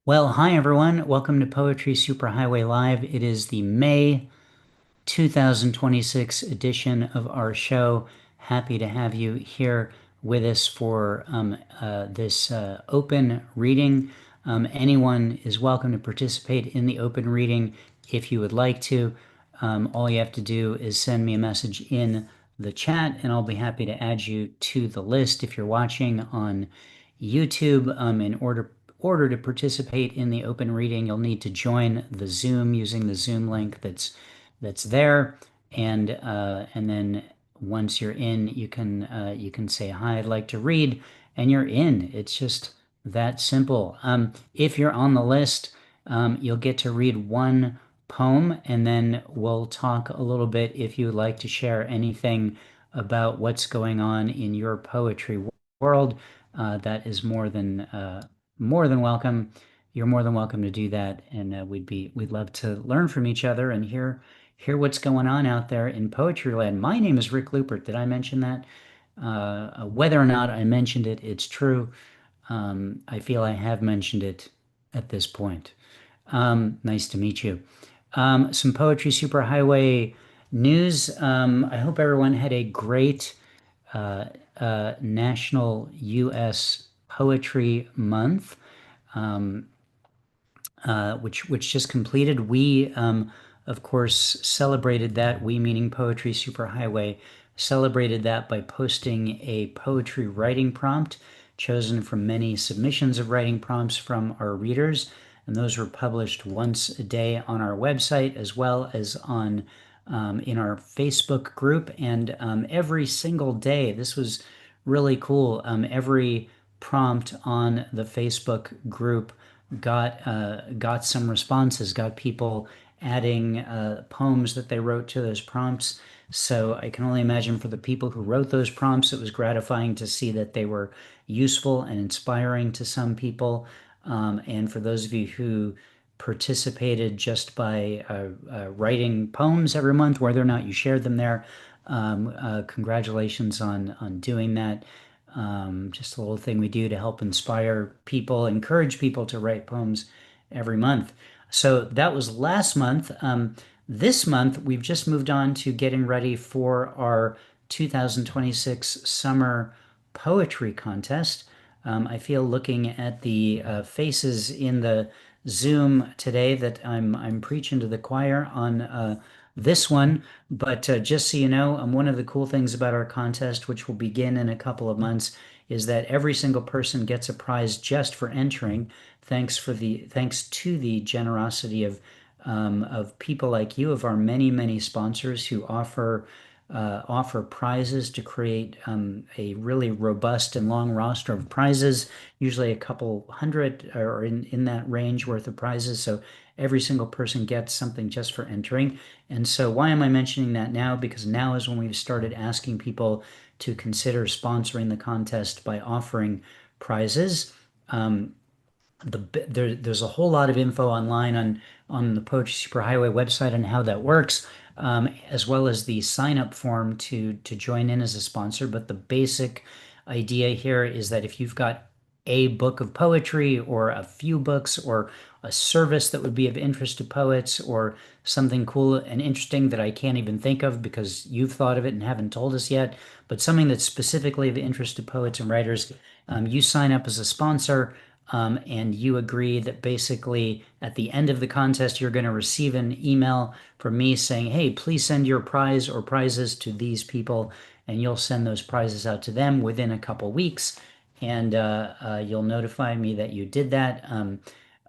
Well, hi everyone. Welcome to Poetry Superhighway Live. It is the May 2026 edition of our show. Happy to have you here with us for this open reading. Anyone is welcome to participate in the open reading if you would like to. All you have to do is send me a message in the chat, and I'll be happy to add you to the list. If you're watching on YouTube, in order to participate in the open reading, you'll need to join the Zoom using the Zoom link that's there, and then once you're in, you can say hi, I'd like to read, and you're in. It's just that simple. If you're on the list, you'll get to read one poem, and then we'll talk a little bit if you would like to share anything about what's going on in your poetry world. That is more than welcome. You're more than welcome to do that, and we'd love to learn from each other and hear what's going on out there in poetry land. My name is Rick Lupert. Did I mention that? Whether or not I mentioned it, it's true. I feel I have mentioned it at this point. Nice to meet you. Some Poetry Superhighway news. I hope everyone had a great uh, National U.S. Poetry Month, um, which just completed. We, of course, celebrated that. We, meaning Poetry Superhighway, celebrated that by posting a poetry writing prompt chosen from many submissions of writing prompts from our readers. And those were published once a day on our website as well as on in our Facebook group. And every single day, this was really cool. Every prompt on the Facebook group got some responses, got people adding poems that they wrote to those prompts. So I can only imagine for the people who wrote those prompts, it was gratifying to see that they were useful and inspiring to some people. And for those of you who participated just by writing poems every month, whether or not you shared them there, congratulations on doing that. Just a little thing we do to help inspire people, encourage people to write poems every month. So that was last month. This month, we've just moved on to getting ready for our 2026 Summer Poetry Contest. I feel looking at the faces in the Zoom today that I'm preaching to the choir on this one. But just so you know, one of the cool things about our contest, which will begin in a couple of months, is that every single person gets a prize just for entering. Thanks to the generosity of people like you, of our many sponsors who offer prizes to create a really robust and long roster of prizes, usually a couple hundred or in that range worth of prizes. So every single person gets something just for entering. And so why am I mentioning that now? Because now is when we've started asking people to consider sponsoring the contest by offering prizes. Um, there's a whole lot of info online on the Poetry Superhighway website on how that works, as well as the sign up form to join in as a sponsor. But the basic idea here is that if you've got a book of poetry or a few books or a service that would be of interest to poets or something cool and interesting that I can't even think of because you've thought of it and haven't told us yet, but something that's specifically of interest to poets and writers, you sign up as a sponsor. And you agree that basically at the end of the contest, you're going to receive an email from me saying, hey, please send your prize or prizes to these people, and you'll send those prizes out to them within a couple weeks. And you'll notify me that you did that.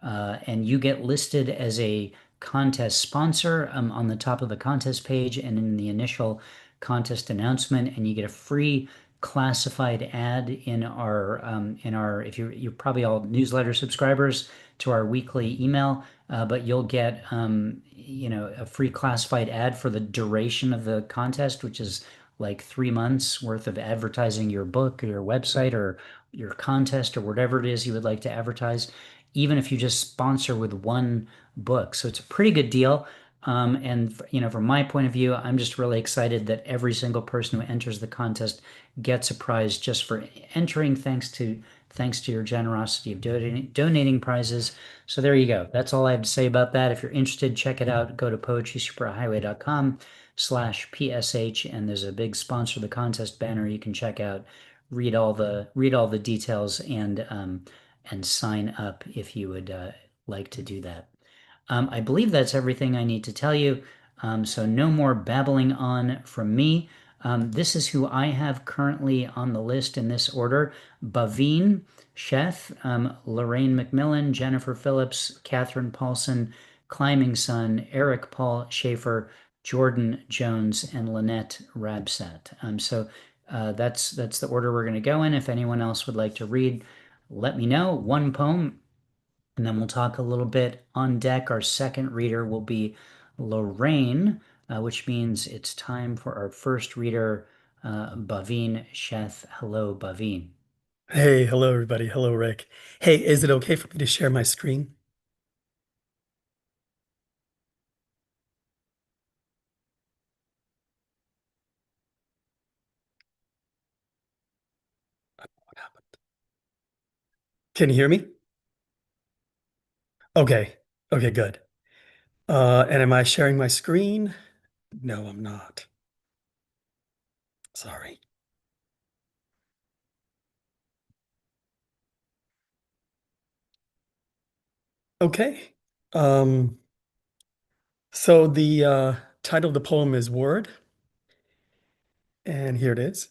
And you get listed as a contest sponsor on the top of the contest page and in the initial contest announcement, and you get a free classified ad in our if you're probably all newsletter subscribers to our weekly email, but you'll get a free classified ad for the duration of the contest, which is like 3 months worth of advertising your book or your website or your contest or whatever it is you would like to advertise, even if you just sponsor with one book. So it's a pretty good deal. And from my point of view, I'm just really excited that every single person who enters the contest gets a prize just for entering, thanks to your generosity of donating prizes. So there you go. That's all I have to say about that. If you're interested, check it out. Go to poetrysuperhighway.com/PSH, and there's a big sponsor the contest banner you can check out. Read all the details and sign up if you would like to do that. I believe that's everything I need to tell you. So no more babbling on from me. This is who I have currently on the list in this order: Bhavin, Sheth, Lorraine MacMillan, Jennifer Phillips, Kathryn Paulsen, Climbing Sun, Eric Paul Shaffer, Jordan Jones, and Linette Rabsatt. So that's the order we're going to go in. If anyone else would like to read, let me know. One poem, and then we'll talk a little bit on deck. Our second reader will be Lorraine, which means it's time for our first reader, Bhavin Sheth. Hello, Bhavin. Hey, hello everybody. Hello, Rick. Hey, is it okay for me to share my screen? What happened? Can you hear me? Okay. Okay, good. And am I sharing my screen? No, I'm not. Sorry. Okay. Um, so the title of the poem is Word, and here it is.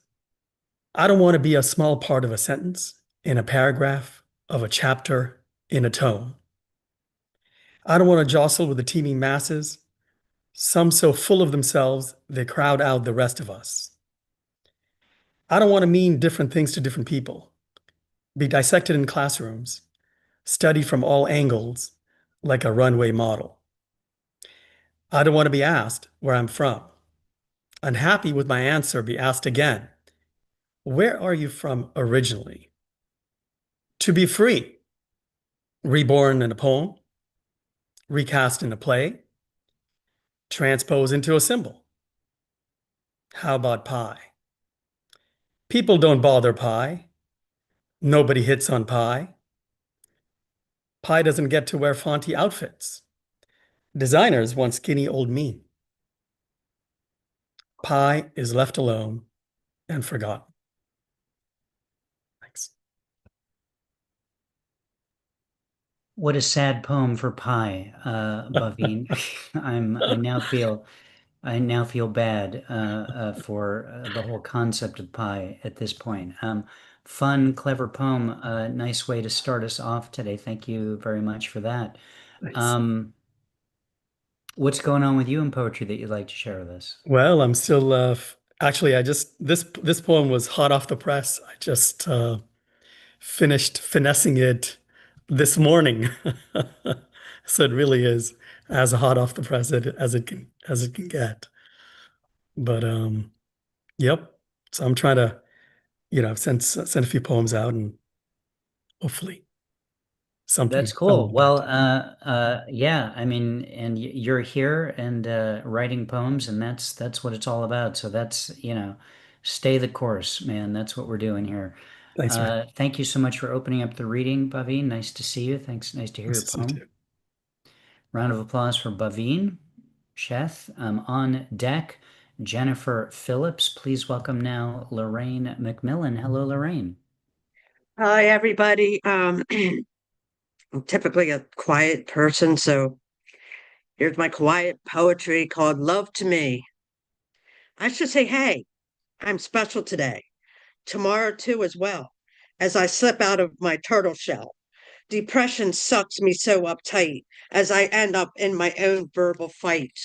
I don't want to be a small part of a sentence, in a paragraph, of a chapter, in a tome. I don't want to jostle with the teeming masses, some so full of themselves they crowd out the rest of us. I don't want to mean different things to different people, be dissected in classrooms, studied from all angles like a runway model. I don't want to be asked where I'm from. Unhappy with my answer, be asked again, where are you from originally? To be free, reborn in a poem, recast in a play, transposed into a symbol. How about pie? People don't bother pie. Nobody hits on pie. Pie doesn't get to wear faunty outfits. Designers want skinny old me. Pie is left alone and forgotten. Thanks. What a sad poem for pie, Bhavin. I now feel bad for the whole concept of pie at this point. Fun, clever poem. Nice way to start us off today. Thank you very much for that. Thanks. Um, what's going on with you in poetry that you'd like to share with us? Well, I'm still actually I just this poem was hot off the press. I just finished finessing it this morning. So it really is as hot off the press as it can get. But yep. So I'm trying to, send a few poems out and hopefully That's something cool. will Well, get. yeah, I mean, and you're here and writing poems, and that's what it's all about. So stay the course, man. That's what we're doing here. Thanks, Rick. Thank you so much for opening up the reading, Bhavin. Nice to see you. Thanks. Nice to hear Nice your to see you poem. too. Round of applause for Bhavin. Sheth, on deck, Jennifer Phillips. Please welcome now Lorraine MacMillan. Hello, Lorraine. Hi, everybody. I'm typically a quiet person, so here's my quiet poetry called Love to Me. I should say, hey, I'm special today. Tomorrow, too, as well, as I slip out of my turtle shell. Depression sucks me so uptight as I end up in my own verbal fight.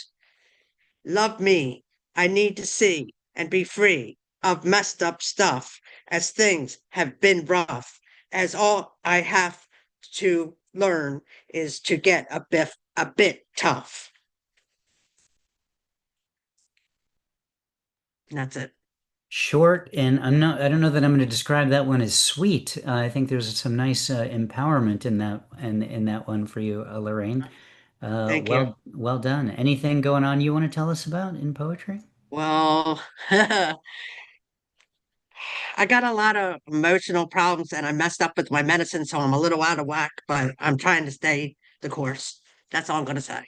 Love me. I need to see and be free of messed up stuff as things have been rough, as all I have to learn is to get a bit tough. And that's it. Short, and I don't know that I'm going to describe that one as sweet. I think there's some nice empowerment in that one for you, Lorraine. Thank you. Well done. Anything going on you want to tell us about in poetry? Well, I got a lot of emotional problems and I messed up with my medicine, so I'm a little out of whack, but I'm trying to stay the course. That's all I'm going to say.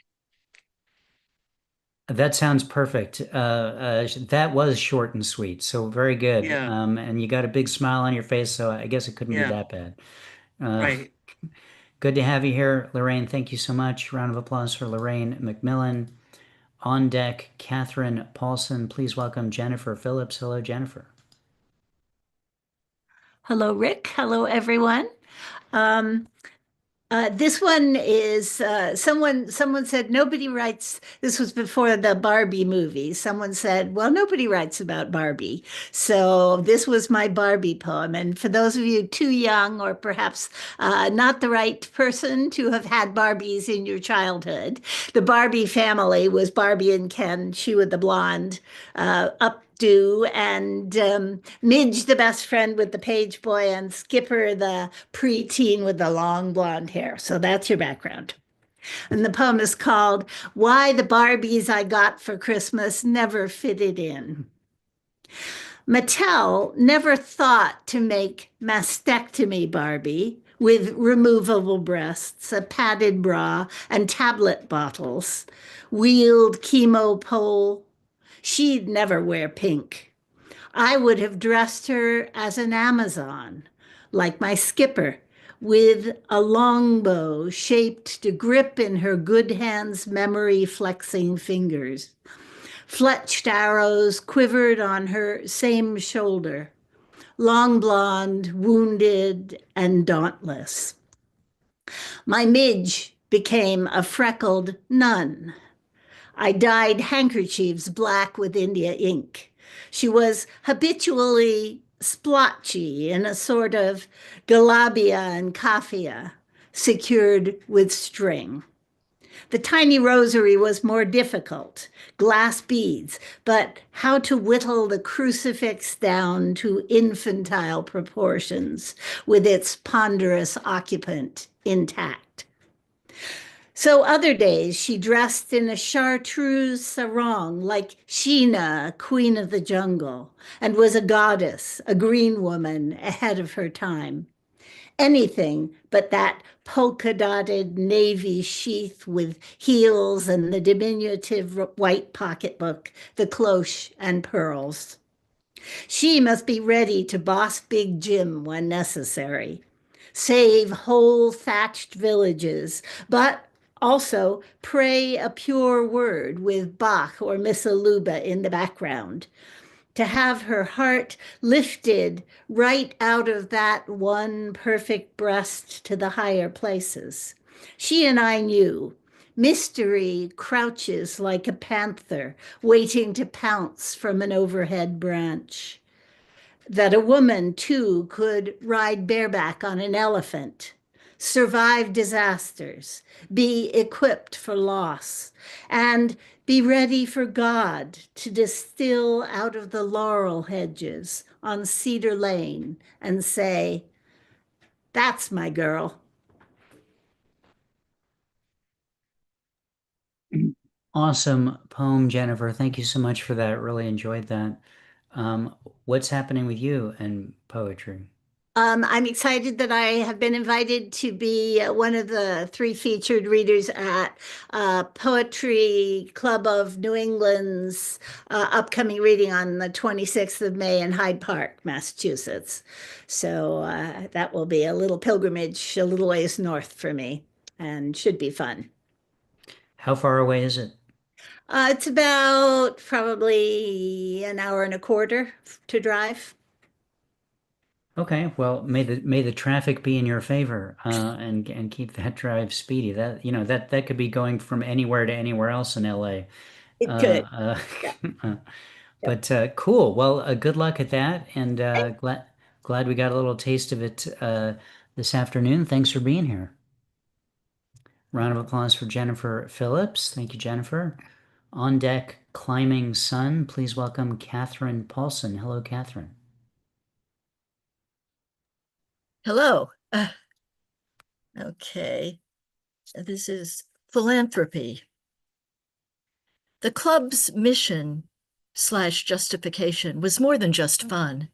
That sounds perfect. That was short and sweet, so very good. Yeah, And you got a big smile on your face, so I guess it couldn't be yeah, that bad. Uh, right. Good to have you here, Lorraine. Thank you so much. Round of applause for Lorraine MacMillan. On deck, Kathryn Paulsen. Please welcome Jennifer Phillips. Hello, Jennifer. Hello, Rick. Hello, everyone. Um, this one is someone said nobody writes. This was before the Barbie movie. Someone said, well, nobody writes about Barbie. So this was my Barbie poem. And for those of you too young or perhaps not the right person to have had Barbies in your childhood, the Barbie family was Barbie and Ken, she with the blonde, Updo, and Midge, the best friend with the page boy, and Skipper, the preteen with the long blonde hair. So that's your background. And the poem is called Why the Barbies I Got for Christmas Never Fitted In. Mattel never thought to make mastectomy Barbie with removable breasts, a padded bra, and tablet bottles, wheeled chemo pole. She'd never wear pink. I would have dressed her as an Amazon, like my skipper, with a longbow shaped to grip in her good hands' memory flexing fingers. Fletched arrows quivered on her same shoulder, long blonde, wounded, and dauntless. My midge became a freckled nun. I dyed handkerchiefs black with India ink. She was habitually splotchy in a sort of galabia and kaffia, secured with string. The tiny rosary was more difficult, glass beads, but how to whittle the crucifix down to infantile proportions with its ponderous occupant intact. So other days she dressed in a chartreuse sarong like Sheena, queen of the jungle, and was a goddess, a green woman ahead of her time. Anything but that polka-dotted navy sheath with heels and the diminutive white pocketbook, the cloche and pearls. She must be ready to boss Big Jim when necessary, save whole thatched villages, but also pray a pure word with Bach or Miss Aluba in the background, to have her heart lifted right out of that one perfect breast to the higher places. She and I knew. Mystery crouches like a panther waiting to pounce from an overhead branch. That a woman, too, could ride bareback on an elephant, survive disasters, be equipped for loss, and be ready for God to distill out of the laurel hedges on Cedar Lane and say, that's my girl. Awesome poem, Jennifer. Thank you so much for that. Really enjoyed that. What's happening with you and poetry? I'm excited that I have been invited to be one of the three featured readers at Poetry Club of New England's upcoming reading on the 26th of May in Hyde Park, Massachusetts. So that will be a little pilgrimage a little ways north for me and should be fun. How far away is it? It's about probably an hour and a quarter to drive. Okay, well, may the traffic be in your favor, and keep that drive speedy. That that could be going from anywhere to anywhere else in LA. It could. Yeah. Uh, Yeah. but cool. Well, good luck at that, and glad we got a little taste of it this afternoon. Thanks for being here. Round of applause for Jennifer Phillips. Thank you, Jennifer. On deck, climbing sun. Please welcome Kathryn Paulsen. Hello, Kathryn. Hello. Okay. This is Philanthropy. The club's mission/justification was more than just fun.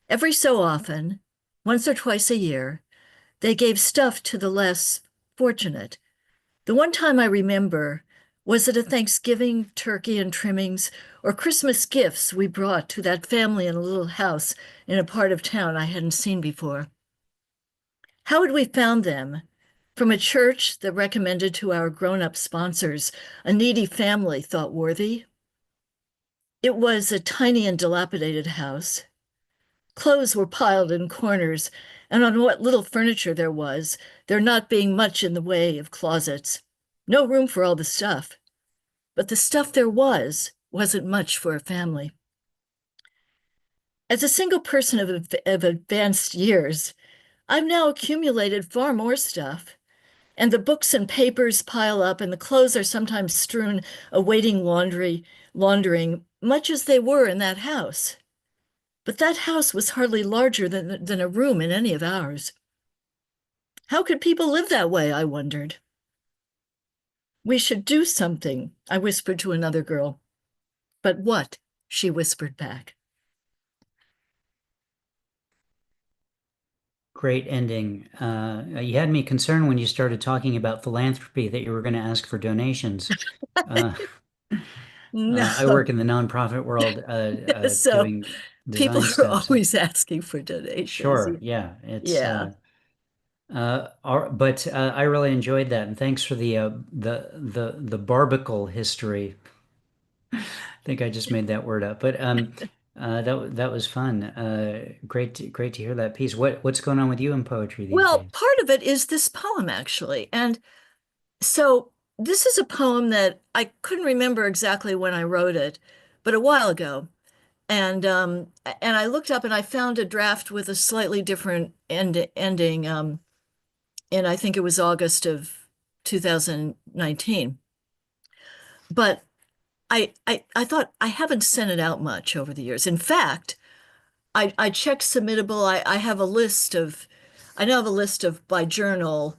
Every so often, once or twice a year, they gave stuff to the less fortunate. The one time I remember was at a Thanksgiving turkey and trimmings or Christmas gifts we brought to that family in a little house in a part of town I hadn't seen before. How had we found them? From a church that recommended to our grown-up sponsors a needy family thought worthy? It was a tiny and dilapidated house. Clothes were piled in corners, and on what little furniture there was, there not being much in the way of closets. No room for all the stuff. But the stuff there wasn't much for a family. As a single person of advanced years, I've now accumulated far more stuff, and the books and papers pile up, and the clothes are sometimes strewn, awaiting laundering, much as they were in that house. But that house was hardly larger than a room in any of ours. How could people live that way, I wondered. We should do something, I whispered to another girl. But what? She whispered back. Great ending. You had me concerned when you started talking about philanthropy that you were going to ask for donations. I work in the nonprofit world So doing people design are stuff. always asking for donations. Sure, yeah. It's Yeah. but I really enjoyed that, and thanks for the barbicle history. I think I just made that word up, but that was fun. Great to hear that piece. What's going on with you in poetry these Well, days? part of it is this poem, actually. And so this is a poem that I couldn't remember exactly when I wrote it, but a while ago. And I looked up and I found a draft with a slightly different ending, and I think it was August of 2019. But I thought I haven't sent it out much over the years. In fact, I checked submittable. I have a list of, I now have a list of by journal.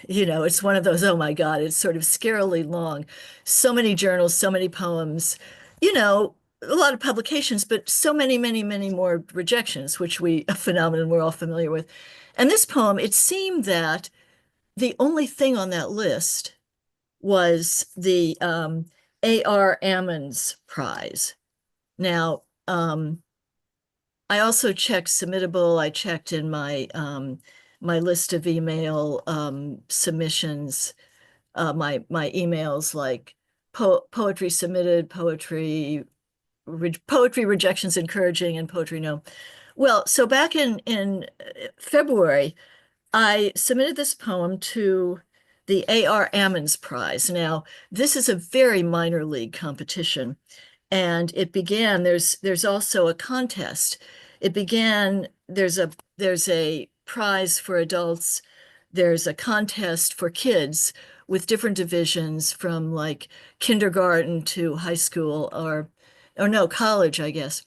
It's one of those, oh my God, it's sort of scarily long. So many journals, so many poems, a lot of publications, but so many, many, many more rejections, a phenomenon we're all familiar with. And this poem, it seemed that the only thing on that list was the A.R. Ammons Prize. Now, I also checked submittable. I checked in my list of email submissions, my emails like poetry submitted, poetry rejections encouraging, and poetry no. Well, so back in February, I submitted this poem to the A.R. Ammons Prize. Now, this is a very minor league competition, and it began. There's also a contest. It began. There's a prize for adults. There's a contest for kids with different divisions from like kindergarten to high school or no, college, I guess.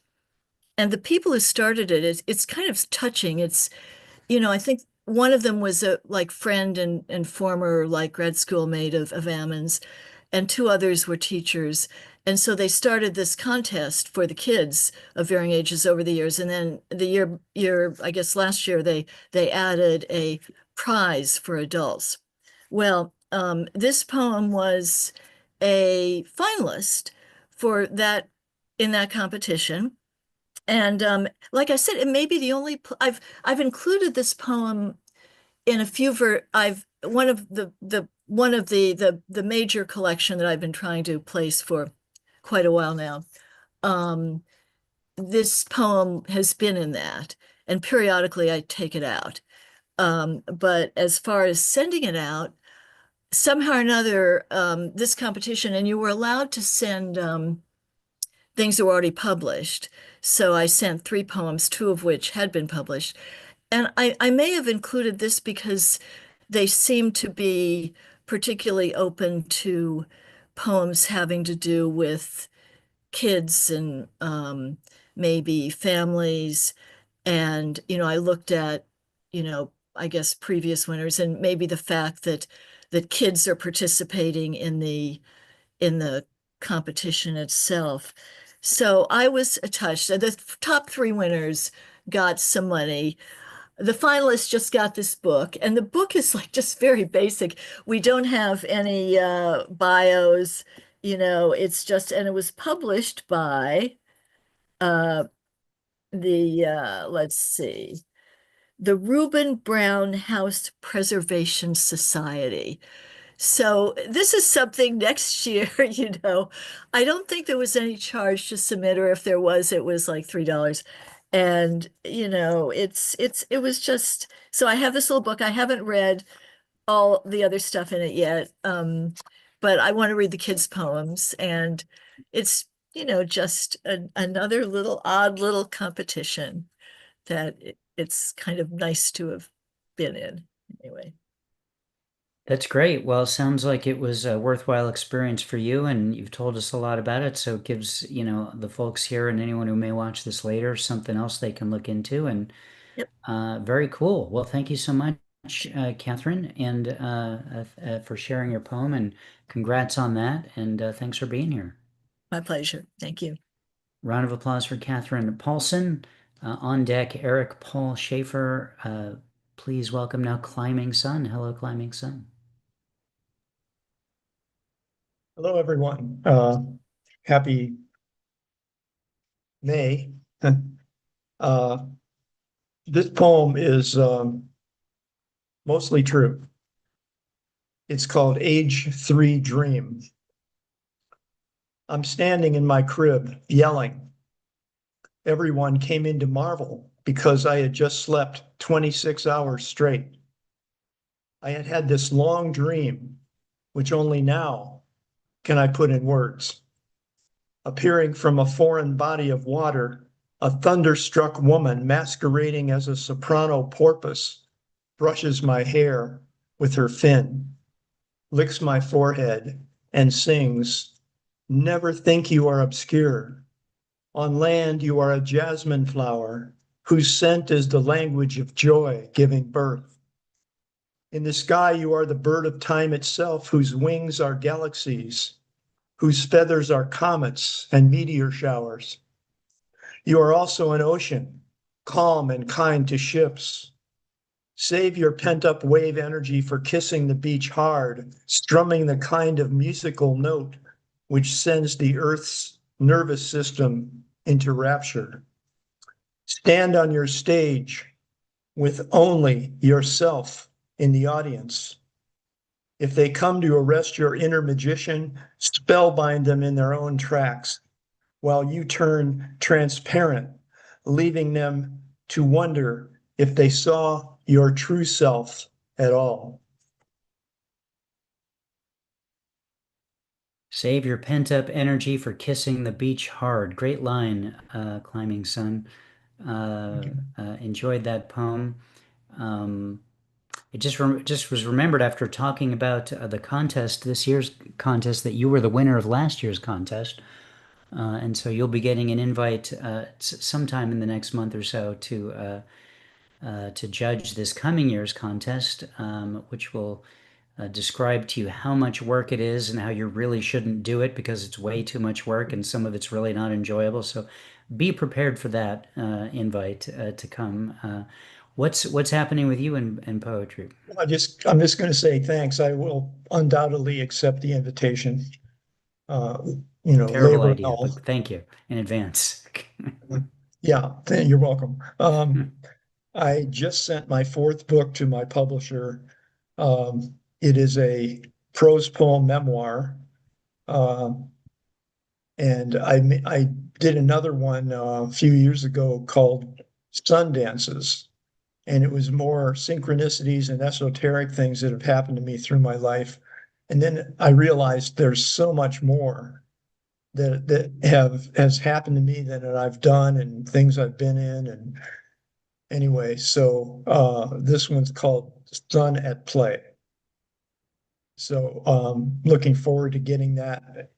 And the people who started it's kind of touching. I think one of them was a like friend and former like grad school mate of Ammons, and two others were teachers. And so they started this contest for the kids of varying ages over the years. And then the year, I guess last year, they added a prize for adults. Well, this poem was a finalist for that in that competition. And like I said, it may be the only I've included this poem in a few I've one of the major collection that I've been trying to place for quite a while now. This poem has been in that, and periodically I take it out. But as far as sending it out, somehow or another, this competition, and you were allowed to send things that were already published. So I sent 3 poems, 2 of which had been published. And I may have included this because they seem to be particularly open to poems having to do with kids and maybe families. And I looked at, I guess previous winners, and maybe the fact that that kids are participating in the competition itself. So I was touched. The top 3 winners got some money. The finalists just got this book, and the book is like just very basic. We don't have any bios, it's just, and it was published by let's see, the Reuben Brown House Preservation Society. So this is something next year, I don't think there was any charge to submit, or if there was, it was like $3. And, it was just, so I have this little book. I haven't read all the other stuff in it yet. But I want to read the kids' poems, and it's, just another little odd little competition that it's kind of nice to have been in anyway. That's great. Well, it sounds like it was a worthwhile experience for you, and you've told us a lot about it. So it gives, the folks here and anyone who may watch this later something else they can look into. And Yep. very cool. Well, thank you so much, Kathryn, and for sharing your poem. And congrats on that. And thanks for being here. My pleasure. Thank you. Round of applause for Kathryn Paulsen. On deck, Eric Paul Shaffer. Please welcome now Climbing Sun. Hello, Climbing Sun. Hello, everyone. Happy May. This poem is mostly true. It's called Age 3 Dream. I'm standing in my crib, yelling. Everyone came in to marvel because I had just slept 26 hours straight. I had had this long dream, which only now can I put in words. Appearing from a foreign body of water, a thunderstruck woman masquerading as a soprano porpoise brushes my hair with her fin, licks my forehead, and sings, "Never think you are obscure. On land you are a jasmine flower, whose scent is the language of joy giving birth. In the sky you are the bird of time itself, whose wings are galaxies, whose feathers are comets and meteor showers. You are also an ocean, calm and kind to ships. Save your pent-up wave energy for kissing the beach hard, strumming the kind of musical note which sends the Earth's nervous system into rapture. Stand on your stage with only yourself in the audience. If they come to arrest your inner magician, spellbind them in their own tracks, while you turn transparent, leaving them to wonder if they saw your true self at all. Save your pent-up energy for kissing the beach hard. Great line, Climbing Sun. Enjoyed that poem. It just was remembered after talking about the contest, this year's contest, that you were the winner of last year's contest. And so you'll be getting an invite sometime in the next month or so to judge this coming year's contest, which will describe to you how much work it is and how you really shouldn't do it because it's way too much work and some of it's really not enjoyable. So be prepared for that invite to come. What's happening with you in poetry? I'm just going to say thanks. I will undoubtedly accept the invitation. Terrible labor idea, and all. but thank you in advance. Yeah, you're welcome. I just sent my 4th book to my publisher. It is a prose poem memoir. And I did another one a few years ago called Sun Dances. And it was more synchronicities and esoteric things that have happened to me through my life. And then I realized there's so much more that has happened to me that I've done and things I've been in. And anyway, so this one's called Sun at Play. So looking forward to getting that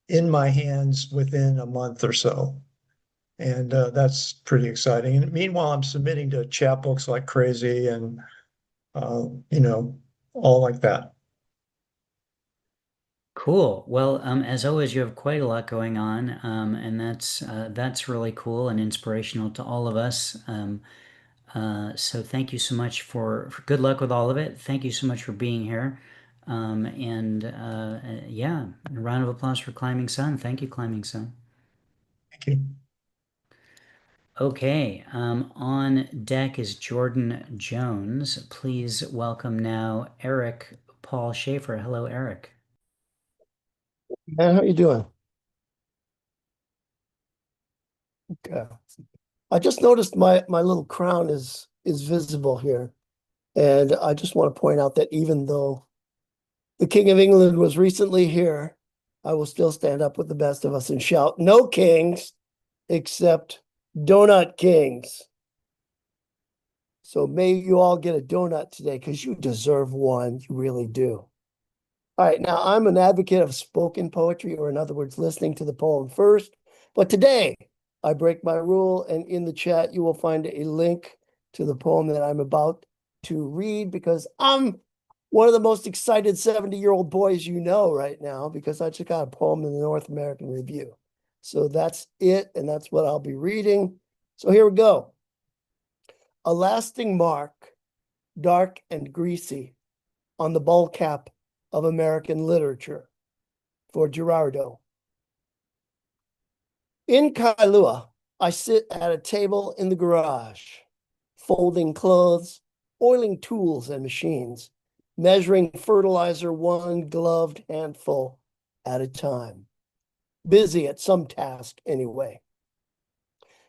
in my hands within a month or so. And that's pretty exciting. And meanwhile, I'm submitting to chapbooks like crazy and, all like that. Cool. Well, as always, you have quite a lot going on, and that's really cool and inspirational to all of us. So thank you so much for good luck with all of it. Thank you so much for being here. Yeah, a round of applause for Climbing Sun. Thank you, Climbing Sun. Thank you. Okay, on deck is Jordan Jones. Please welcome now Eric Paul Shaffer. Hello, Eric. Man, how you doing? Okay. I just noticed my little crown is visible here. And I just want to point out that even though the King of England was recently here, I will still stand up with the best of us and shout, "No kings except donut kings." So may you all get a donut today because you deserve one. You really do. All right, now I'm an advocate of spoken poetry, or in other words, listening to the poem first. But today I break my rule, and in the chat you will find a link to the poem that I'm about to read, because I'm one of the most excited 70-year-old boys you know right now, because I just got a poem in the North American Review. So that's it, and that's what I'll be reading. So here we go. A lasting mark, dark and greasy, on the ball cap of American literature, for Gerardo. In Kailua, I sit at a table in the garage, folding clothes, oiling tools and machines, measuring fertilizer one gloved handful at a time. Busy at some task anyway.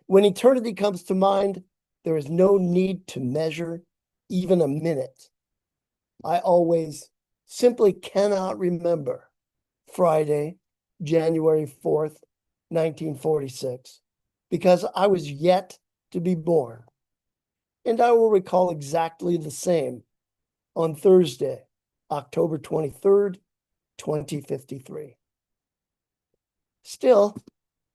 When eternity comes to mind, there is no need to measure even a minute. I always simply cannot remember Friday, January 4th, 1946, because I was yet to be born. And I will recall exactly the same on Thursday, October 23rd, 2053. Still,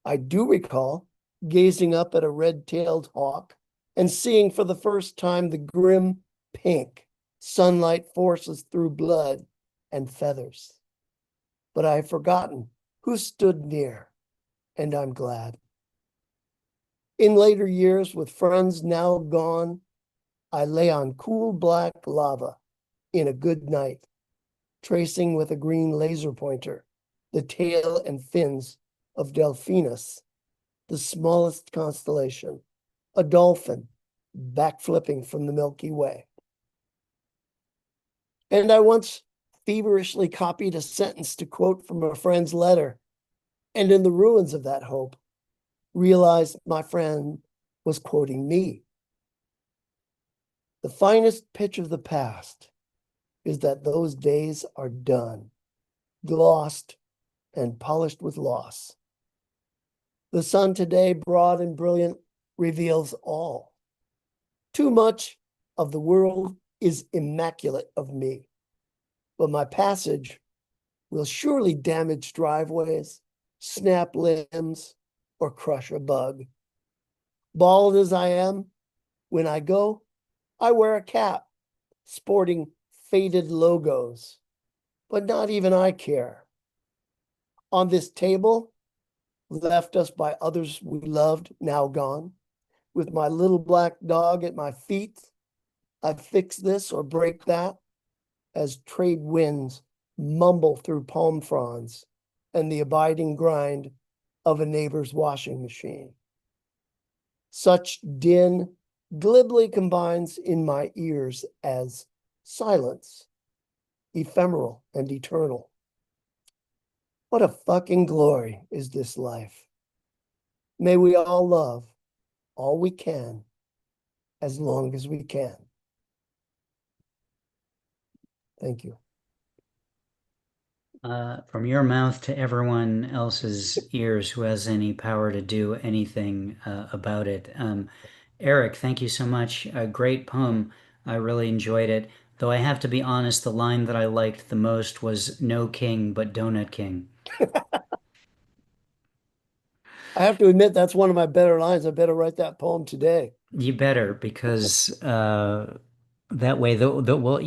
I do recall gazing up at a red-tailed hawk and seeing for the first time the grim pink sunlight forces through blood and feathers. But I have forgotten who stood near, and I'm glad. In later years, with friends now gone, I lay on cool black lava in a good night, tracing with a green laser pointer the tail and fins of Delphinus, the smallest constellation, a dolphin backflipping from the Milky Way. And I once feverishly copied a sentence to quote from a friend's letter, and in the ruins of that hope, realized my friend was quoting me. The finest pitch of the past is that those days are done, glossed and polished with loss. The sun today, broad and brilliant, reveals all. Too much of the world is immaculate of me, but my passage will surely damage driveways, snap limbs, or crush a bug. Bald as I am, when I go, I wear a cap sporting faded logos, but not even I care. On this table, left us by others we loved, now gone, with my little black dog at my feet, I fix this or break that as trade winds mumble through palm fronds and the abiding grind of a neighbor's washing machine. Such din glibly combines in my ears as silence, ephemeral and eternal. What a fucking glory is this life. May we all love all we can as long as we can. Thank you. From your mouth to everyone else's ears who has any power to do anything about it. Eric, thank you so much. A great poem. I really enjoyed it. Though I have to be honest, the line that I liked the most was "No king, but Donut King." I have to admit, that's one of my better lines. I better write that poem today. You better, because That way, the well,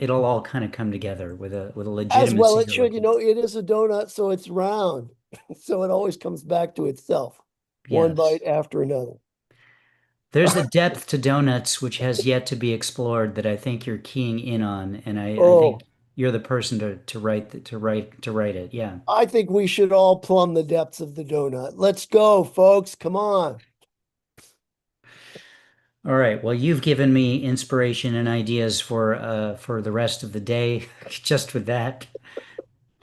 it'll all kind of come together with a As well legitimacy it to should, look you at. know, it is a donut, so it's round. So it always comes back to itself, one Yes. bite after another. There's a depth to donuts which has yet to be explored that I think you're keying in on, and I think Oh, you're the person to write it. Yeah. I think we should all plumb the depths of the donut. Let's go, folks. Come on. All right. Well, you've given me inspiration and ideas for the rest of the day just with that.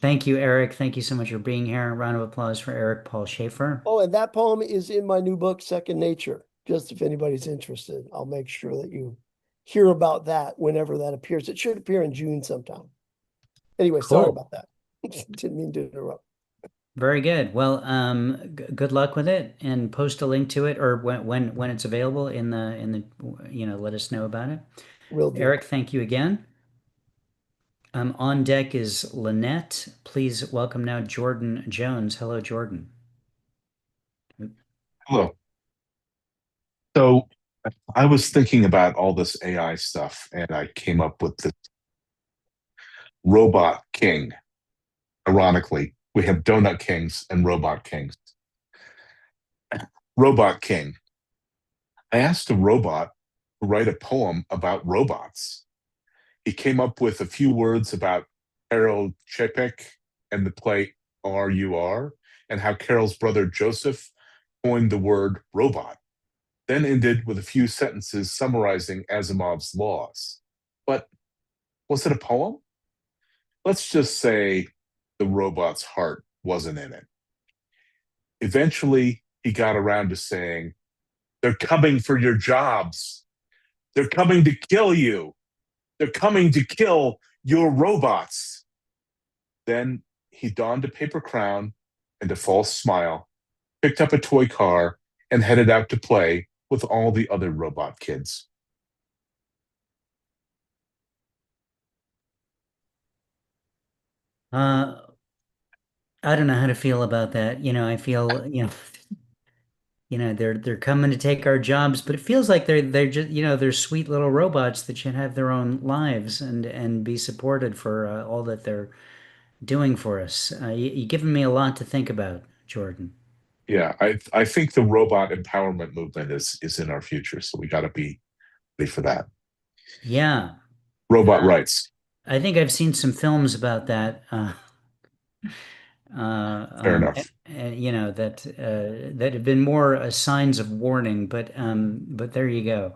Thank you, Eric. Thank you so much for being here. A round of applause for Eric Paul Schaefer. Oh, and that poem is in my new book, Second Nature. Just if anybody's interested, I'll make sure that you hear about that whenever that appears. It should appear in June sometime. Anyway, sorry Cool. about that. Didn't mean to interrupt. Very good. Well, good luck with it, and post a link to it, or when it's available let us know about it. Will do. Eric, thank you again. On deck is Linette. Please welcome now Jordan Jones. Hello, Jordan. Hello. So I was thinking about all this AI stuff, and I came up with the robot king. Ironically, we have donut kings and robot kings. Robot king. I asked a robot to write a poem about robots. He came up with a few words about Carol Chapek and the play RUR, and how Carol's brother Joseph coined the word robot, then ended with a few sentences summarizing Asimov's laws. But was it a poem? Let's just say the robot's heart wasn't in it. Eventually, he got around to saying, "They're coming for your jobs. They're coming to kill you. They're coming to kill your robots." Then he donned a paper crown and a false smile, picked up a toy car, and headed out to play with all the other robot kids. Uh, I don't know how to feel about that. I feel, they're coming to take our jobs, but it feels like they're just, they're sweet little robots that should have their own lives and be supported for all that they're doing for us. You've given me a lot to think about, Jordan. Yeah, I think the robot empowerment movement is in our future, so we got to be ready for that. Yeah. Robot rights. I think I've seen some films about that. Fair enough. That have been more signs of warning, but there you go.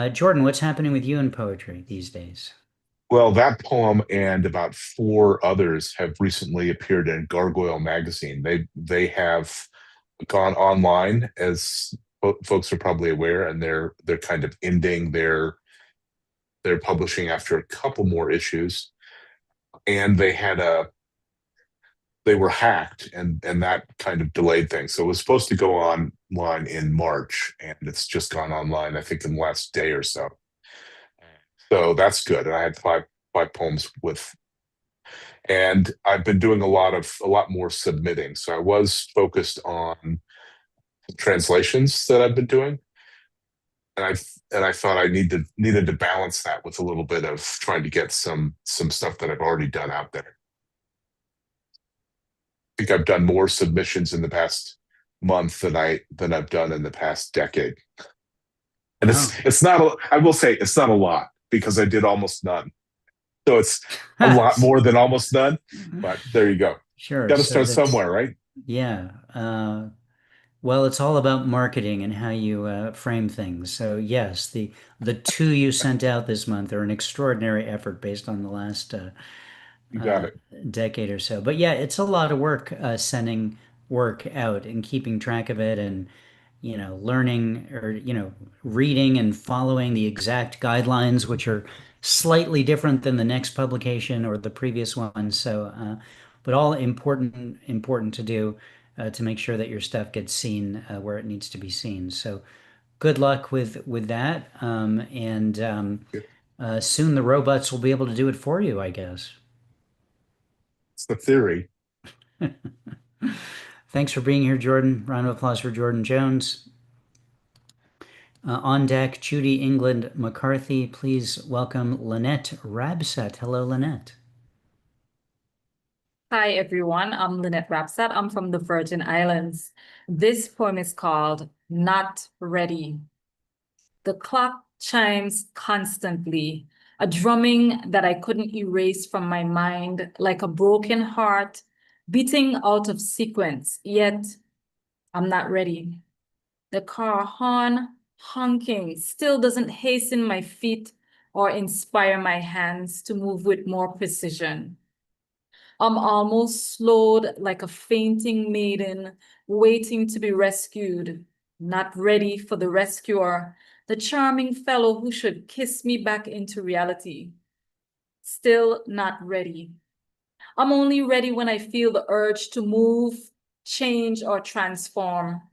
Jordan, what's happening with you in poetry these days? Well, that poem and about four others have recently appeared in Gargoyle magazine. They have gone online, as folks are probably aware, and they're kind of ending their publishing after a couple more issues. And they were hacked, and that kind of delayed things. So it was supposed to go online in March, and it's just gone online, I think, in the last day or so. So that's good. And I had five poems with, and I've been doing a lot more submitting. So I was focused on translations that I've been doing, and I thought I needed to balance that with a little bit of trying to get some stuff that I've already done out there. I think I've done more submissions in the past month than I've done in the past decade. And Wow. it's not I will say it's not a lot, because I did almost none. So it's a lot more than almost none, but there you go. Sure. Got to So start that's, somewhere, right? yeah. Well, it's all about marketing and how you frame things. So yes, the two you sent out this month are an extraordinary effort based on the last You got uh, it. decade or so. But yeah, it's a lot of work sending work out and keeping track of it, and learning, or reading and following the exact guidelines, which are slightly different than the next publication or the previous one. So, but all important to do to make sure that your stuff gets seen where it needs to be seen. So, good luck with that, and soon the robots will be able to do it for you, I guess. It's the theory. Thanks for being here, Jordan. Round of applause for Jordan Jones. On deck, Judy, England-McCarthy. Please welcome Linette Rabsatt. Hello, Linette. Hi, everyone. I'm Linette Rabsatt. I'm from the Virgin Islands. This poem is called Not Ready. The clock chimes constantly, a drumming that I couldn't erase from my mind, like a broken heart beating out of sequence, yet I'm not ready. The car horn honking still doesn't hasten my feet or inspire my hands to move with more precision. I'm almost slowed like a fainting maiden waiting to be rescued, not ready for the rescuer, the charming fellow who should kiss me back into reality. Still not ready. I'm only ready when I feel the urge to move, change, or transform.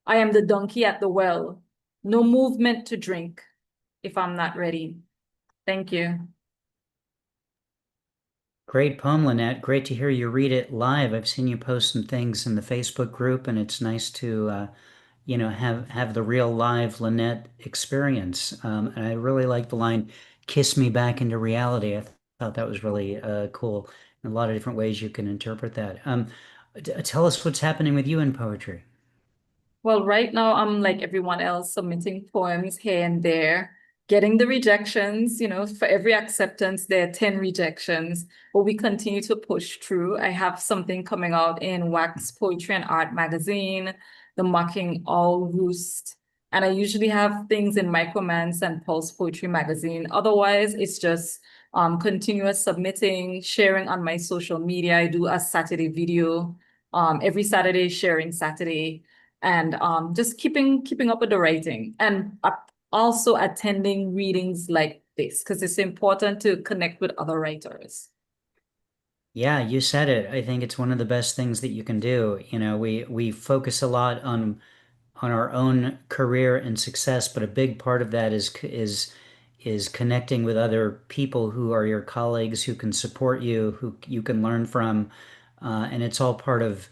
I am the donkey at the well. No movement to drink if I'm not ready. Thank you. Great poem, Linette. Great to hear you read it live. I've seen you post some things in the Facebook group, and it's nice to, have the real live Linette experience. And I really like the line, "Kiss me back into reality." I thought that was really cool. In a lot of different ways you can interpret that. Tell us what's happening with you in poetry. Well, right now I'm like everyone else, submitting poems here and there, getting the rejections. For every acceptance, there are 10 rejections, but we continue to push through. I have something coming out in Wax Poetry and Art magazine, The Mocking Owl Roost, and I usually have things in Micromance and Pulse Poetry magazine. Otherwise, it's just continuous submitting, sharing on my social media. I do a Saturday video, every Saturday, sharing Saturday, and just keeping up with the writing, and also attending readings like this because it's important to connect with other writers. Yeah, you said it. I think it's one of the best things that you can do. We focus a lot on our own career and success, but a big part of that is connecting with other people who are your colleagues, who can support you, who you can learn from, and it's all part of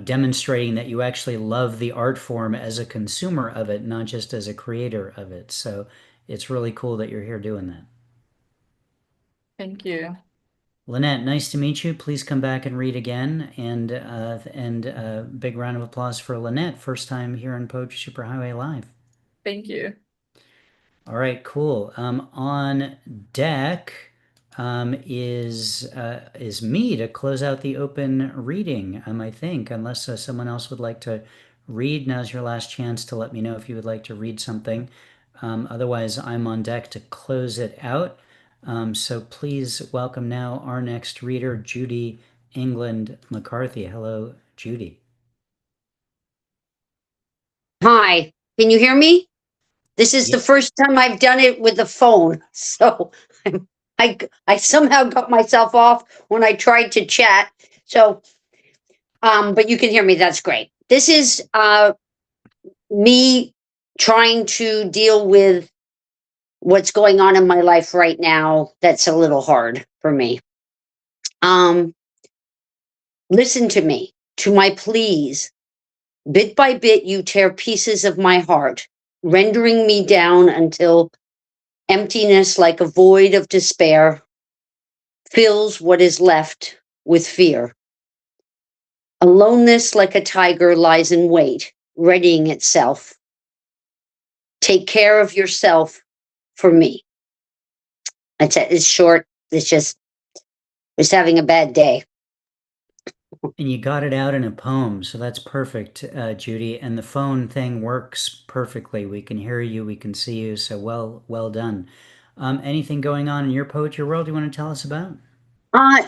demonstrating that you actually love the art form as a consumer of it, not just as a creator of it. So it's really cool that you're here doing that. Thank you. Linette, nice to meet you. Please come back and read again. And big round of applause for Linette, first time here on Poetry Superhighway Live. Thank you. All right, cool. On deck is me to close out the open reading. I think, unless someone else would like to read, now's your last chance to let me know if you would like to read something. Otherwise, I'm on deck to close it out. So please welcome now our next reader, Judy England-McCarthy. Hello, Judy. Hi, can you hear me? This is the Yeah. first time I've done it with the phone, so I somehow got myself off when I tried to chat. So, but you can hear me. That's great. This is me trying to deal with what's going on in my life right now. That's a little hard for me. Listen to me, to my pleas. Bit by bit, you tear pieces of my heart, rendering me down until emptiness, like a void of despair, fills what is left with fear. Aloneness, like a tiger, lies in wait, readying itself. Take care of yourself for me. That's it. It's short. It's just having a bad day. And you got it out in a poem, so that's perfect, Judy. And the phone thing works perfectly. We can hear you, we can see you, so well done. Anything going on in your poetry world you want to tell us about?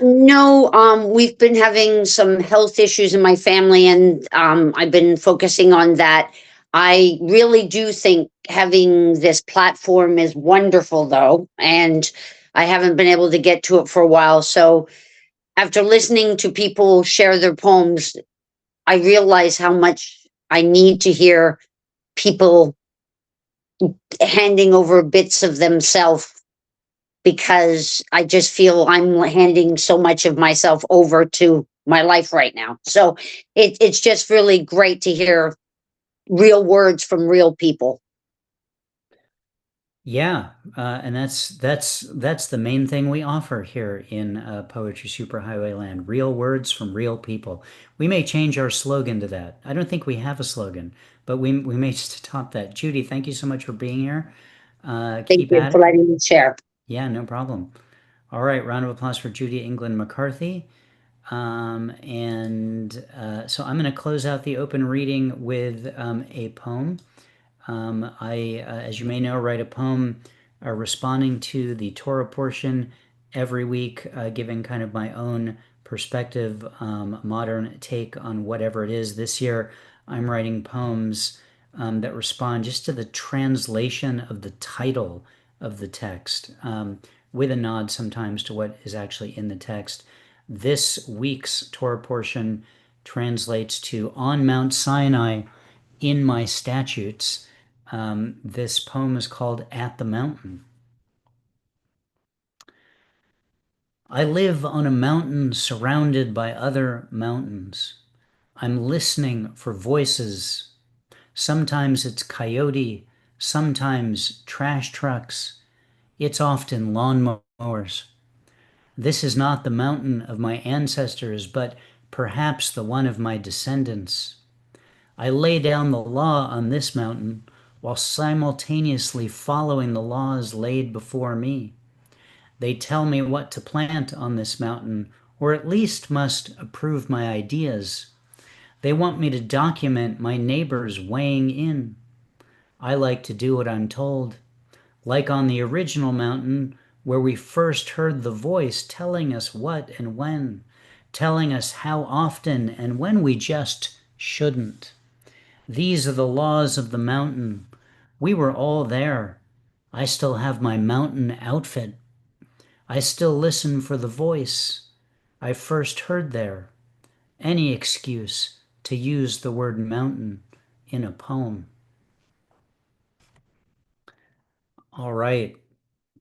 No, we've been having some health issues in my family, and I've been focusing on that. I really do think having this platform is wonderful, though, and I haven't been able to get to it for a while. So after listening to people share their poems, I realize how much I need to hear people handing over bits of themselves, because I just feel I'm handing so much of myself over to my life right now. So it's just really great to hear real words from real people. Yeah, and that's the main thing we offer here in Poetry Superhighway Land. Real words from real people. We may change our slogan to that. I don't think we have a slogan, but we may just adopt that. Judy, thank you so much for being here. Thank Keep you at for it. letting me share. Yeah, no problem. All right, round of applause for Judy England-McCarthy. So I'm going to close out the open reading with a poem. As you may know, write a poem responding to the Torah portion every week, giving kind of my own perspective, modern take on whatever it is. This year, I'm writing poems that respond just to the translation of the title of the text, with a nod sometimes to what is actually in the text. This week's Torah portion translates to On Mount Sinai in my statutes. This poem is called At the Mountain. I live on a mountain surrounded by other mountains. I'm listening for voices. Sometimes it's coyote, sometimes trash trucks. It's often lawn mowers. This is not the mountain of my ancestors, but perhaps the one of my descendants. I lay down the law on this mountain while simultaneously following the laws laid before me. They tell me what to plant on this mountain, or at least must approve my ideas. They want me to document my neighbors weighing in. I like to do what I'm told, like on the original mountain where we first heard the voice telling us what and when, telling us how often and when we just shouldn't. These are the laws of the mountain. We were all there. I still have my mountain outfit. I still listen for the voice I first heard there. Any excuse to use the word mountain in a poem. All right,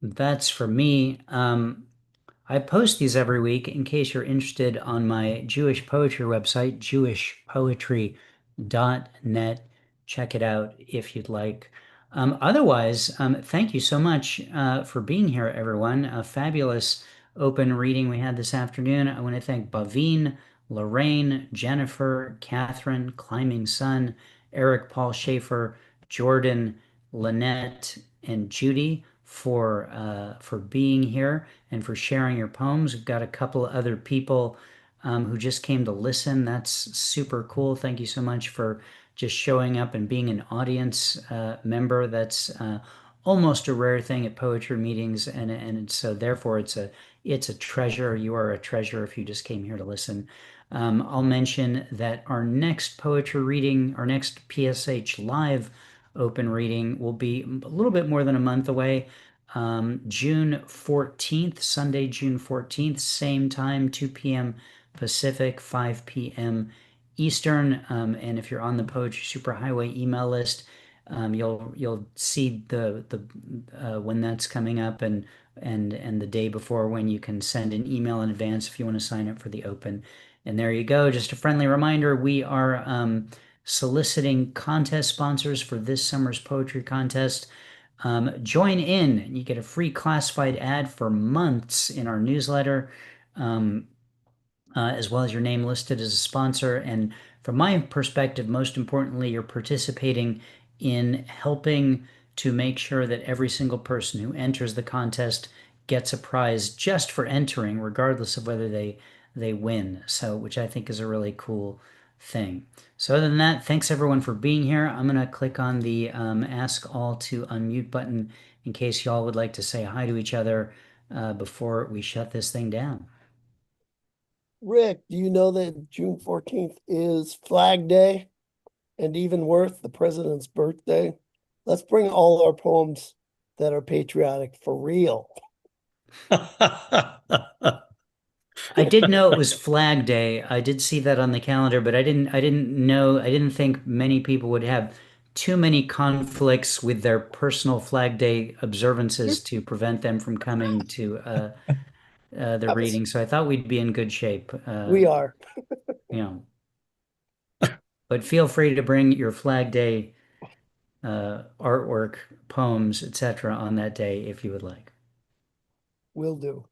that's for me. I post these every week in case you're interested on my Jewish poetry website, jewishpoetry.net. Check it out if you'd like. Otherwise, thank you so much for being here, everyone. A fabulous open reading we had this afternoon. I want to thank Bhavin, Lorraine, Jennifer, Kathryn, Climbing Sun, Eric Paul Shaffer, Jordan, Linette, and Judy for being here and for sharing your poems. We've got a couple of other people who just came to listen. That's super cool. Thank you so much for just showing up and being an audience member. That's almost a rare thing at poetry meetings, and so therefore it's a treasure. You are a treasure if you just came here to listen. I'll mention that our next poetry reading, our next PSH live open reading will be a little bit more than a month away. June 14th, Sunday, June 14th, same time, 2 p.m. Pacific, 5 p.m. Eastern. And if you're on the Poetry Superhighway email list, you'll see the when that's coming up and the day before when you can send an email in advance if you want to sign up for the open. And there you go. Just a friendly reminder, we are soliciting contest sponsors for this summer's poetry contest. Join in. You get a free classified ad for months in our newsletter, as well as your name listed as a sponsor. And from my perspective, most importantly, you're participating in helping to make sure that every single person who enters the contest gets a prize just for entering, regardless of whether they win. So, which I think is a really cool thing. So other than that, thanks everyone for being here. I'm going to click on the ask all to unmute button in case y'all would like to say hi to each other before we shut this thing down. Rick, do you know that June 14th is Flag Day? And even worse, the president's birthday? Let's bring all our poems that are patriotic for real. I did know it was Flag Day. I did see that on the calendar, but I didn't think many people would have too many conflicts with their personal Flag Day observances to prevent them from coming to the reading. So I thought we'd be in good shape. We are. You know. But feel free to bring your Flag Day artwork, poems, etc. on that day if you would like. Will do.